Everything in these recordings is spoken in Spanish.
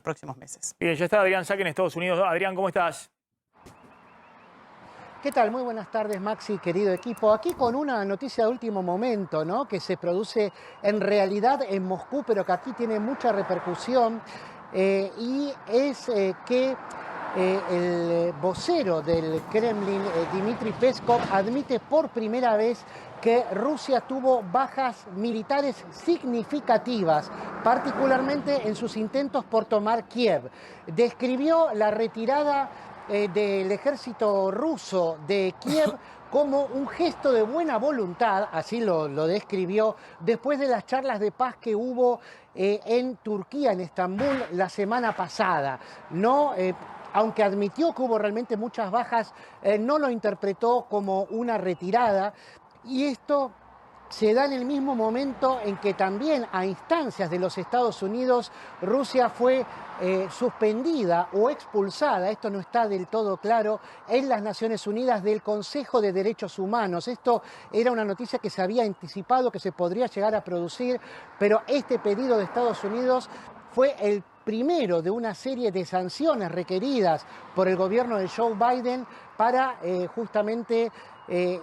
próximos meses. Bien, ya está Adrián Saque en Estados Unidos. Adrián, ¿cómo estás? ¿Qué tal? Muy buenas tardes, Maxi, querido equipo. Aquí con una noticia de último momento, ¿no? Que se produce en realidad en Moscú, pero que aquí tiene mucha repercusión. Y es que el vocero del Kremlin, Dmitry Peskov, admite por primera vez que Rusia tuvo bajas militares significativas, particularmente en sus intentos por tomar Kiev. Describió la retirada del ejército ruso de Kiev como un gesto de buena voluntad, así lo describió, después de las charlas de paz que hubo en Turquía, en Estambul, la semana pasada. No, aunque admitió que hubo realmente muchas bajas, no lo interpretó como una retirada, y esto se da en el mismo momento en que también a instancias de los Estados Unidos Rusia fue suspendida o expulsada, esto no está del todo claro, en las Naciones Unidas del Consejo de Derechos Humanos. Esto era una noticia que se había anticipado que se podría llegar a producir, pero este pedido de Estados Unidos fue el primero de una serie de sanciones requeridas por el gobierno de Joe Biden para justamente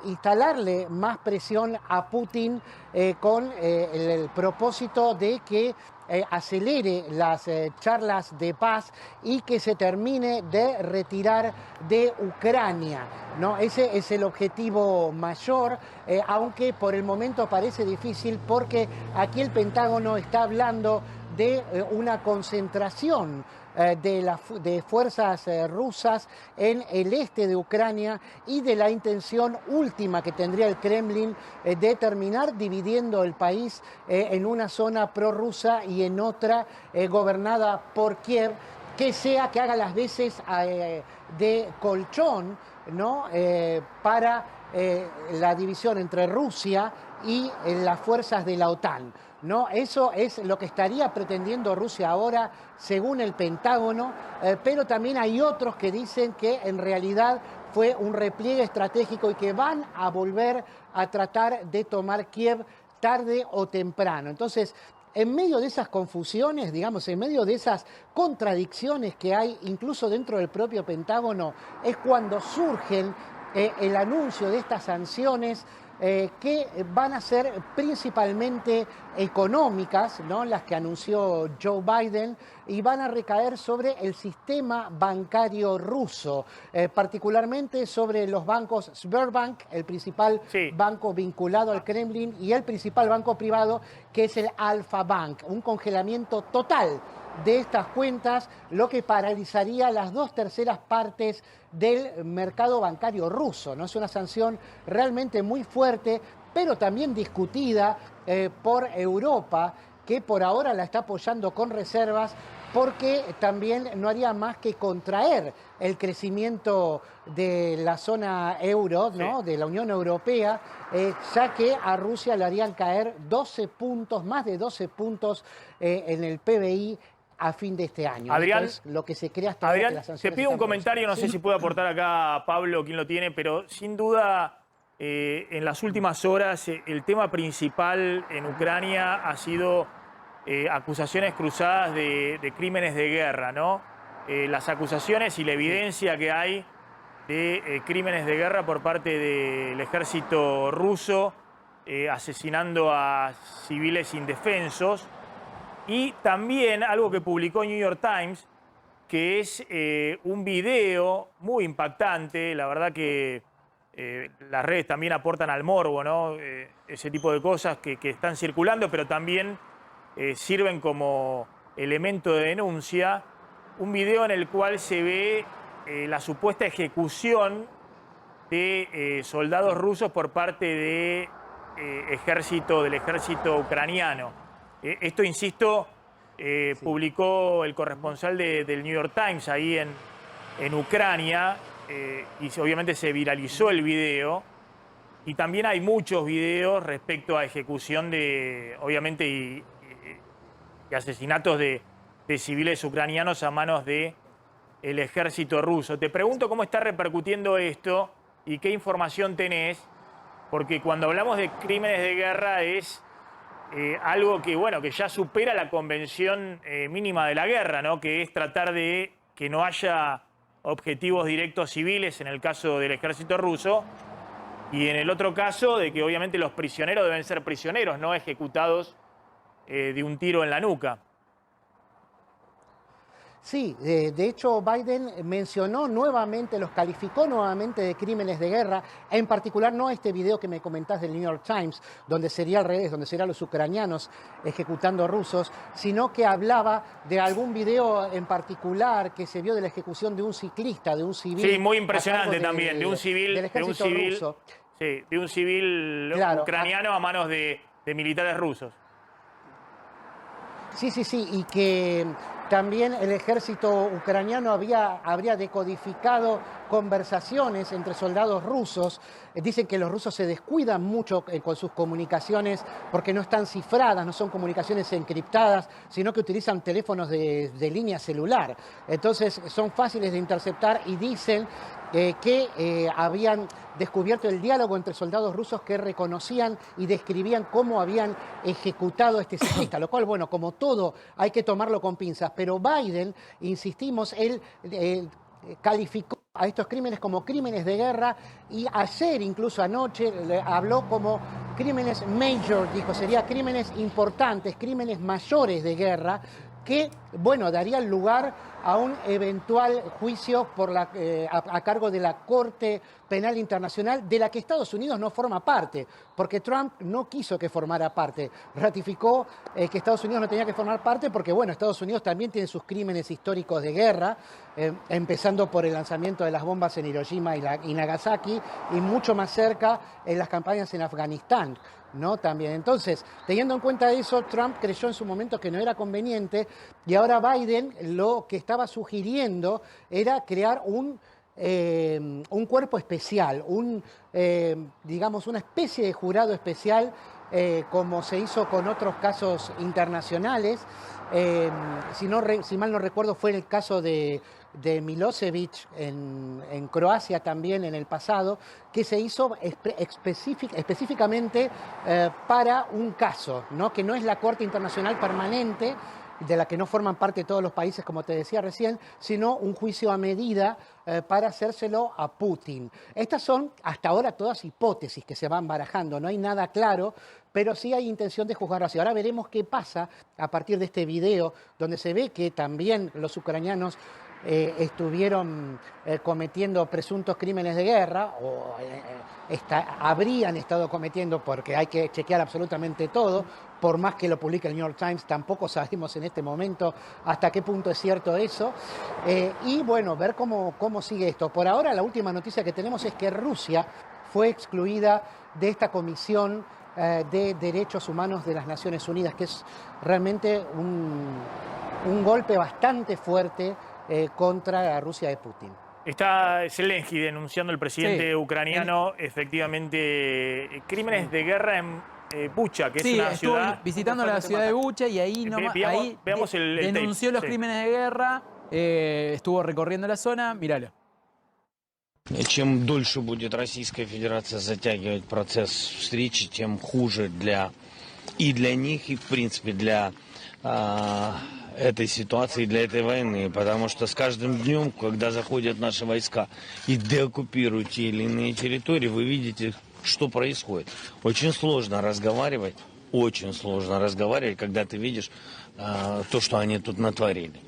instalarle más presión a Putin con el propósito de que acelere las charlas de paz y que se termine de retirar de Ucrania, ¿no? Ese es el objetivo mayor, aunque por el momento parece difícil porque aquí el Pentágono está hablando de una concentración de fuerzas rusas en el este de Ucrania y de la intención última que tendría el Kremlin de terminar dividiendo el país en una zona prorrusa y en otra gobernada por Kiev, que haga las veces de colchón, ¿no? Para la división entre Rusia y las fuerzas de la OTAN, ¿no? Eso es lo que estaría pretendiendo Rusia ahora, según el Pentágono, pero también hay otros que dicen que en realidad fue un repliegue estratégico y que van a volver a tratar de tomar Kiev tarde o temprano. Entonces, en medio de esas confusiones, digamos, en medio de esas contradicciones que hay incluso dentro del propio Pentágono, es cuando surgen el anuncio de estas sanciones que van a ser principalmente económicas, ¿no? Las que anunció Joe Biden, y van a recaer sobre el sistema bancario ruso, particularmente sobre los bancos Sberbank, el principal banco vinculado al Kremlin, y el principal banco privado, que es el Alfa Bank. Un congelamiento total de estas cuentas, lo que paralizaría las 2/3 partes del mercado bancario ruso, ¿no? Es una sanción realmente muy fuerte, pero también discutida por Europa, que por ahora la está apoyando con reservas, porque también no haría más que contraer el crecimiento de la zona euro, ¿no? De la Unión Europea, ya que a Rusia le harían caer 12 puntos, más de 12 puntos en el PBI a fin de este año. Adrián, esto es lo que se cree hasta ahora, Adrián, que las sanciones te pido un están comentario, no sé si puede aportar acá Pablo, quién lo tiene, pero sin duda en las últimas horas el tema principal en Ucrania ha sido acusaciones cruzadas de crímenes de guerra, ¿no? Las acusaciones y la evidencia que hay de crímenes de guerra por parte del ejército ruso, asesinando a civiles indefensos. Y también algo que publicó New York Times, que es un video muy impactante. La verdad que las redes también aportan al morbo, ¿no? Ese tipo de cosas que están circulando, pero también sirven como elemento de denuncia. Un video en el cual se ve la supuesta ejecución de soldados rusos por parte del ejército ucraniano. Esto, insisto, publicó el corresponsal del New York Times ahí en Ucrania, y obviamente se viralizó el video. Y también hay muchos videos respecto a ejecución de, obviamente, y asesinatos de civiles ucranianos a manos del ejército ruso. Te pregunto cómo está repercutiendo esto y qué información tenés, porque cuando hablamos de crímenes de guerra es algo que, bueno, que ya supera la convención mínima de la guerra, ¿no? Que es tratar de que no haya objetivos directos civiles en el caso del ejército ruso, y en el otro caso de que obviamente los prisioneros deben ser prisioneros, no ejecutados de un tiro en la nuca. Sí, de hecho Biden mencionó nuevamente, los calificó nuevamente de crímenes de guerra, en particular no este video que me comentás del New York Times, donde sería al revés, donde serían los ucranianos ejecutando rusos, sino que hablaba de algún video en particular que se vio de la ejecución de un ciclista, de un civil. Sí, muy impresionante también, de un civil, del ejército ruso. Sí, de un civil Claro, ucraniano a manos de militares rusos. Sí, y que también el ejército ucraniano habría decodificado conversaciones entre soldados rusos. Dicen que los rusos se descuidan mucho con sus comunicaciones porque no están cifradas, no son comunicaciones encriptadas, sino que utilizan teléfonos de línea celular. Entonces son fáciles de interceptar y dicen que habían descubierto el diálogo entre soldados rusos que reconocían y describían cómo habían ejecutado a este ciclista, lo cual, bueno, como todo, hay que tomarlo con pinzas. Pero Biden, insistimos, él calificó a estos crímenes como crímenes de guerra y ayer, incluso anoche, habló como crímenes major, dijo, sería crímenes importantes, crímenes mayores de guerra, que, bueno, darían lugar a un eventual juicio a cargo de la Corte Penal Internacional, de la que Estados Unidos no forma parte, porque Trump no quiso que formara parte. Ratificó que Estados Unidos no tenía que formar parte porque, bueno, Estados Unidos también tiene sus crímenes históricos de guerra, empezando por el lanzamiento de las bombas en Hiroshima y Nagasaki, y mucho más cerca en las campañas en Afganistán, ¿no? También. Entonces, teniendo en cuenta eso, Trump creyó en su momento que no era conveniente, y ahora Biden lo que estaba sugiriendo era crear un cuerpo especial, digamos, una especie de jurado especial, como se hizo con otros casos internacionales. Si mal no recuerdo, fue el caso de Milosevic en Croacia también en el pasado, que se hizo específicamente para un caso, ¿no? Que no es la Corte Internacional Permanente, de la que no forman parte todos los países, como te decía recién, sino un juicio a medida para hacérselo a Putin. Estas son hasta ahora todas hipótesis que se van barajando, no hay nada claro, pero sí hay intención de juzgarlo así. Ahora veremos qué pasa a partir de este video, donde se ve que también los ucranianos estuvieron cometiendo presuntos crímenes de guerra, o habrían estado cometiendo, porque hay que chequear absolutamente todo, por más que lo publique el New York Times, tampoco sabemos en este momento hasta qué punto es cierto eso. Y bueno, ver cómo sigue esto. Por ahora, la última noticia que tenemos es que Rusia fue excluida de esta comisión de Derechos Humanos de las Naciones Unidas, que es realmente un golpe bastante fuerte contra la Rusia de Putin. Está Zelensky denunciando al presidente ucraniano, efectivamente, crímenes de guerra en Bucha, que es una ciudad... visitando la ciudad de Bucha y ahí, veamos el denunció tape. los crímenes de guerra, estuvo recorriendo la zona, míralo. Чем дольше будет Российская Федерация затягивать процесс встречи, тем хуже и для них, и в принципе для этой ситуации, для этой войны. Потому что с каждым днем, когда заходят наши войска и деоккупируют те или иные территории, вы видите, что происходит. Очень сложно разговаривать, когда ты видишь то, что они тут натворили.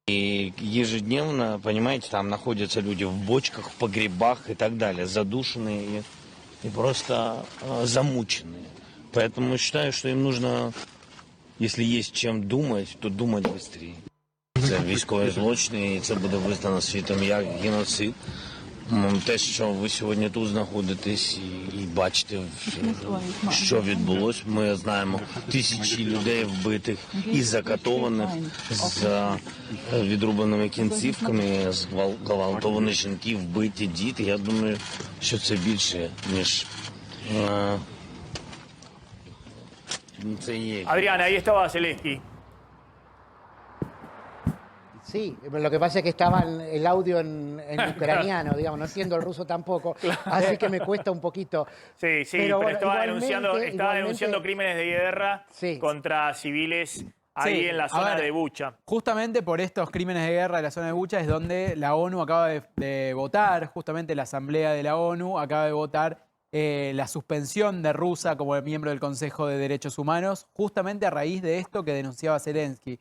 И ежедневно, понимаете, там находятся люди в бочках, в погребах и так далее, задушенные и просто замученные. Поэтому считаю, что им нужно, если есть чем думать, то думать быстрее. Це військові злочини, і це буде визнано світом як геноцид. Те, що ви сьогодні тут знаходитесь і бачите, що відбулось, ми знаємо тисячі людей вбитих і закатованих з відрубаними кінцівками, зґвалтовані жінки, вбиті діти. Я думаю, що це більше, ніж це є. Adrián, ahí estaba Zelensky. Sí, lo que pasa es que estaba el audio en ucraniano, digamos, no entiendo el ruso tampoco, así que me cuesta un poquito. Sí, pero bueno, estaba denunciando igualmente, crímenes de guerra sí. contra civiles ahí Sí, en la a zona ver, de Bucha. Justamente por estos crímenes de guerra de la zona de Bucha es donde la ONU acaba de votar, justamente la Asamblea de la ONU acaba de votar la suspensión de Rusia como miembro del Consejo de Derechos Humanos, justamente a raíz de esto que denunciaba Zelensky.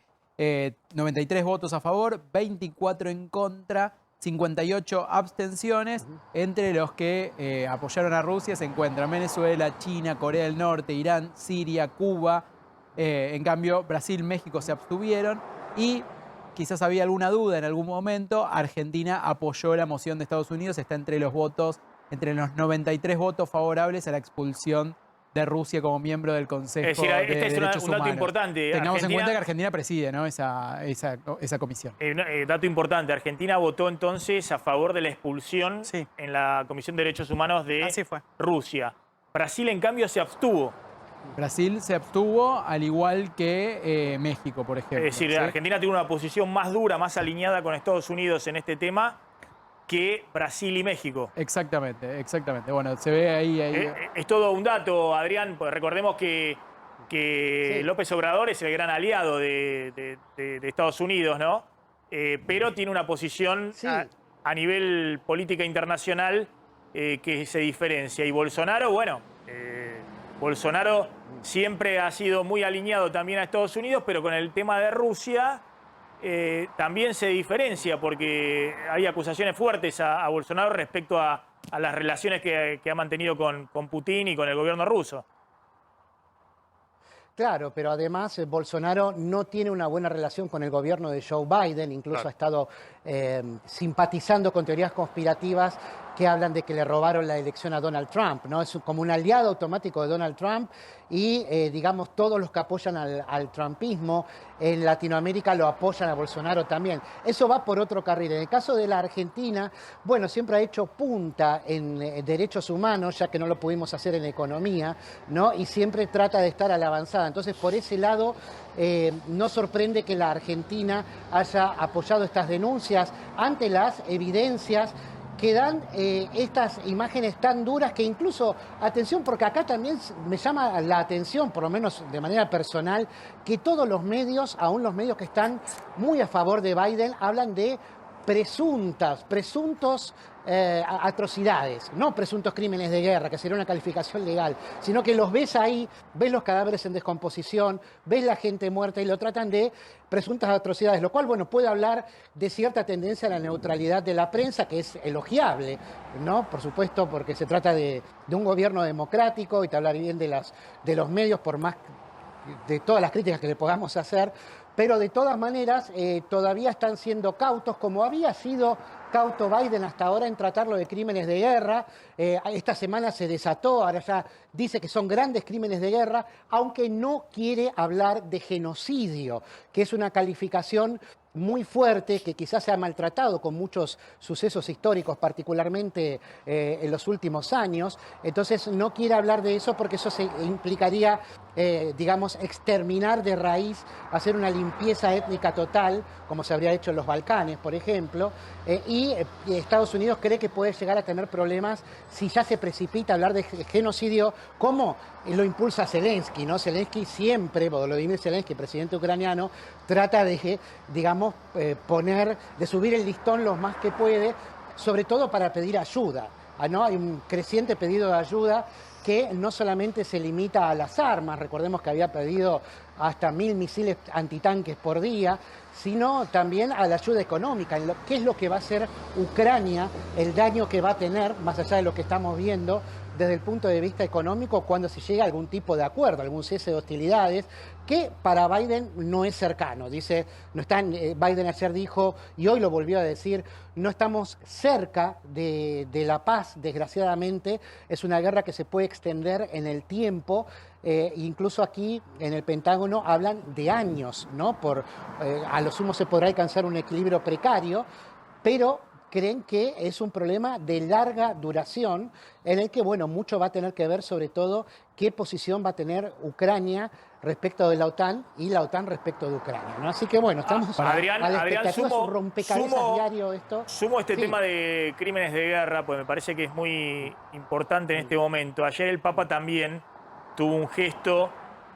93 votos a favor, 24 en contra, 58 abstenciones. Entre los que apoyaron a Rusia se encuentran Venezuela, China, Corea del Norte, Irán, Siria, Cuba. En cambio, Brasil, México se abstuvieron y quizás había alguna duda en algún momento. Argentina apoyó la moción de Estados Unidos, está entre los 93 votos favorables a la expulsión de Rusia como miembro del Consejo Es decir, de este es Derechos un dato Humanos. importante. Tengamos en cuenta que Argentina preside, ¿no?, esa comisión. Dato importante, Argentina votó entonces a favor de la expulsión Sí. en la Comisión de Derechos Humanos de Así fue. Rusia. Brasil, en cambio, se abstuvo. Brasil se abstuvo, al igual que México, por ejemplo. Es decir, ¿sí? Argentina tiene una posición más dura, más alineada con Estados Unidos en este tema que Brasil y México. Exactamente, exactamente. Bueno, se ve ahí. Es todo un dato, Adrián, pues recordemos que Sí. López Obrador es el gran aliado de Estados Unidos, ¿no? Pero tiene una posición Sí. a nivel política internacional que se diferencia. Y Bolsonaro, bueno, Bolsonaro siempre ha sido muy alineado también a Estados Unidos, pero con el tema de Rusia también se diferencia porque hay acusaciones fuertes a Bolsonaro respecto a las relaciones que ha mantenido con Putin y con el gobierno ruso. Claro, pero además Bolsonaro no tiene una buena relación con el gobierno de Joe Biden, incluso Claro. ha estado simpatizando con teorías conspirativas que hablan de que le robaron la elección a Donald Trump, ¿no? Es como un aliado automático de Donald Trump y, digamos, todos los que apoyan al trumpismo en Latinoamérica lo apoyan a Bolsonaro también. Eso va por otro carril. En el caso de la Argentina, bueno, siempre ha hecho punta en derechos humanos, ya que no lo pudimos hacer en economía, ¿no? Y siempre trata de estar a la avanzada. Entonces, por ese lado, no sorprende que la Argentina haya apoyado estas denuncias ante las evidencias que dan estas imágenes tan duras que incluso, atención, porque acá también me llama la atención, por lo menos de manera personal, que todos los medios, aún los medios que están muy a favor de Biden, hablan de presuntos atrocidades, no presuntos crímenes de guerra, que sería una calificación legal, sino que los ves ahí, ves los cadáveres en descomposición, ves la gente muerta y lo tratan de presuntas atrocidades, lo cual, bueno, puede hablar de cierta tendencia a la neutralidad de la prensa, que es elogiable, ¿no? Por supuesto, porque se trata de un gobierno democrático y te hablar bien de los medios, por más de todas las críticas que le podamos hacer, pero de todas maneras todavía están siendo cautos, como había sido cauto Biden hasta ahora en tratarlo de crímenes de guerra. Esta semana se desató, ahora ya dice que son grandes crímenes de guerra, aunque no quiere hablar de genocidio, que es una calificación muy fuerte, que quizás se ha maltratado con muchos sucesos históricos, particularmente en los últimos años. Entonces no quiere hablar de eso porque eso se implicaría, digamos, exterminar de raíz, hacer una limpieza étnica total, como se habría hecho en los Balcanes, por ejemplo, y Estados Unidos cree que puede llegar a tener problemas si ya se precipita a hablar de genocidio, como lo impulsa Zelensky, ¿no? Zelensky siempre, Volodymyr Zelensky, presidente ucraniano, trata de, digamos, de subir el listón lo más que puede, sobre todo para pedir ayuda, ¿no? Hay un creciente pedido de ayuda que no solamente se limita a las armas, recordemos que había pedido hasta 1000 misiles antitanques por día, sino también a la ayuda económica, en qué es lo que va a hacer Ucrania, el daño que va a tener, más allá de lo que estamos viendo, desde el punto de vista económico, cuando se llega a algún tipo de acuerdo, algún cese de hostilidades, que para Biden no es cercano. Dice, no están, Biden ayer dijo, y hoy lo volvió a decir, no estamos cerca de la paz, desgraciadamente. Es una guerra que se puede extender en el tiempo. Incluso aquí en el Pentágono hablan de años, ¿no? A lo sumo se podrá alcanzar un equilibrio precario, pero creen que es un problema de larga duración en el que, bueno, mucho va a tener que ver sobre todo qué posición va a tener Ucrania respecto de la OTAN y la OTAN respecto de Ucrania, ¿no? Así que, bueno, estamos Adrián, a la expectativa, es un sumo, rompecabezas diario esto. sumo este Sí. tema de crímenes de guerra, pues me parece que es muy importante en este momento. Ayer el Papa también tuvo un gesto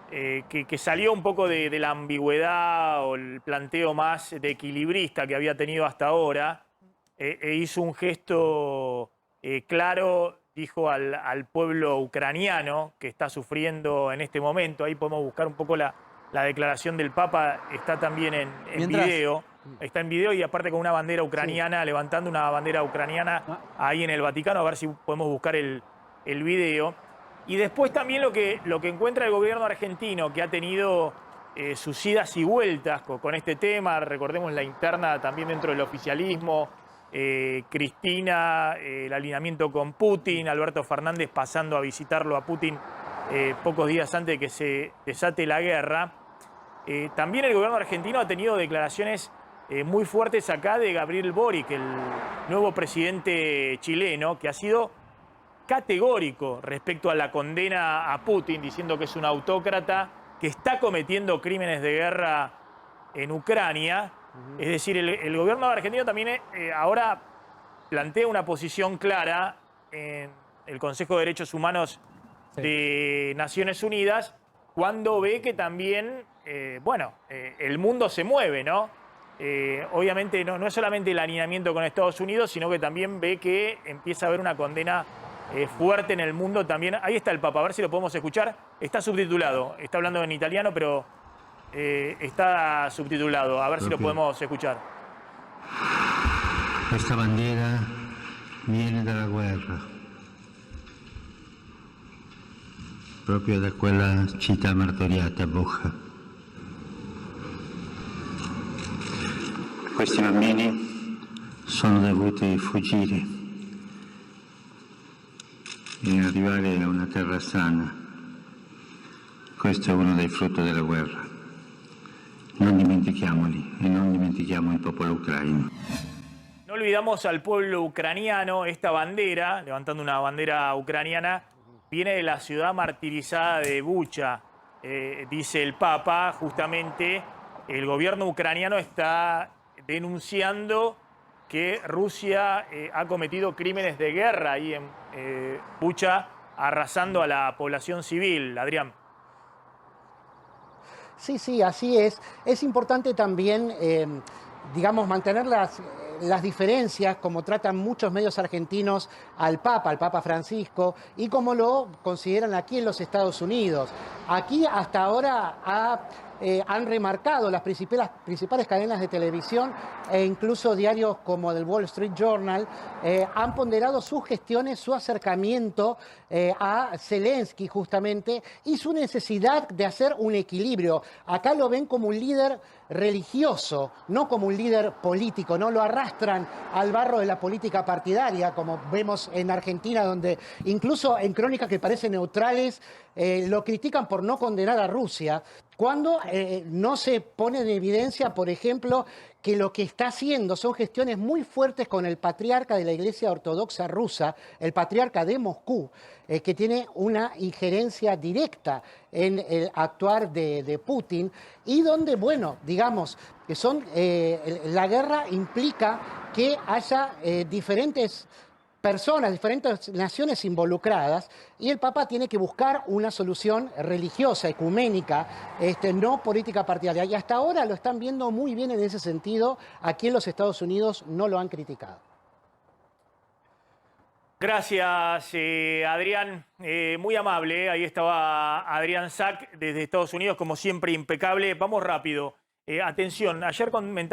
que salió un poco de la ambigüedad o el planteo más de equilibrista que había tenido hasta ahora, e hizo un gesto claro, dijo al pueblo ucraniano que está sufriendo en este momento. Ahí podemos buscar un poco la declaración del Papa, está también en video. Está en video y aparte con una bandera ucraniana, levantando una bandera ucraniana ahí en el Vaticano, a ver si podemos buscar el video. Y después también lo que encuentra el gobierno argentino, que ha tenido sus idas y vueltas con este tema. Recordemos la interna también dentro del oficialismo. Cristina, el alineamiento con Putin, Alberto Fernández pasando a visitarlo a Putin pocos días antes de que se desate la guerra. También el gobierno argentino ha tenido declaraciones muy fuertes acá de Gabriel Boric, el nuevo presidente chileno, que ha sido categórico respecto a la condena a Putin, diciendo que es un autócrata que está cometiendo crímenes de guerra en Ucrania. Es decir, el gobierno argentino también ahora plantea una posición clara en el Consejo de Derechos Humanos de Naciones Unidas cuando ve que también, el mundo se mueve, ¿no? Obviamente no es solamente el alineamiento con Estados Unidos, sino que también ve que empieza a haber una condena fuerte en el mundo también. Ahí está el Papa, a ver si lo podemos escuchar. Está subtitulado, está hablando en italiano, pero está subtitulado. A ver si lo podemos escuchar. Questa bandiera viene dalla guerra, proprio da quella città martoriata, Bucha. Questi bambini sono dovuti fuggire e arrivare a una terra sana. Questo è uno dei frutti della guerra. Non dimentichiamoli e non dimentichiamo il popolo ucraino. No olvidamos al pueblo ucraniano. Esta bandera, levantando una bandera ucraniana, viene de la ciudad martirizada de Bucha. Dice el Papa, justamente, el gobierno ucraniano está denunciando que Rusia ha cometido crímenes de guerra ahí en Bucha, arrasando a la población civil. Adrián. Sí, sí, así es. Es importante también, digamos, mantener las diferencias, como tratan muchos medios argentinos al Papa Francisco, y como lo consideran aquí en los Estados Unidos. Aquí hasta ahora han remarcado las principales cadenas de televisión e incluso diarios como el Wall Street Journal, han ponderado sus gestiones, su acercamiento a Zelensky justamente y su necesidad de hacer un equilibrio. Acá lo ven como un líder religioso, no como un líder político, no lo arrastran al barro de la política partidaria, como vemos en Argentina, donde incluso en crónicas que parecen neutrales lo critican por no condenar a Rusia, cuando no se pone en evidencia, por ejemplo, que lo que está haciendo son gestiones muy fuertes con el patriarca de la Iglesia Ortodoxa rusa, el patriarca de Moscú, que tiene una injerencia directa en el actuar de Putin, y donde, bueno, digamos, que la guerra implica que haya diferentes personas, diferentes naciones involucradas, y el Papa tiene que buscar una solución religiosa, ecuménica, no política partidaria. Y hasta ahora lo están viendo muy bien en ese sentido. Aquí en los Estados Unidos no lo han criticado. Gracias, Adrián. Muy amable. Ahí estaba Adrián Sack desde Estados Unidos, como siempre, impecable. Vamos rápido. Atención, ayer comentamos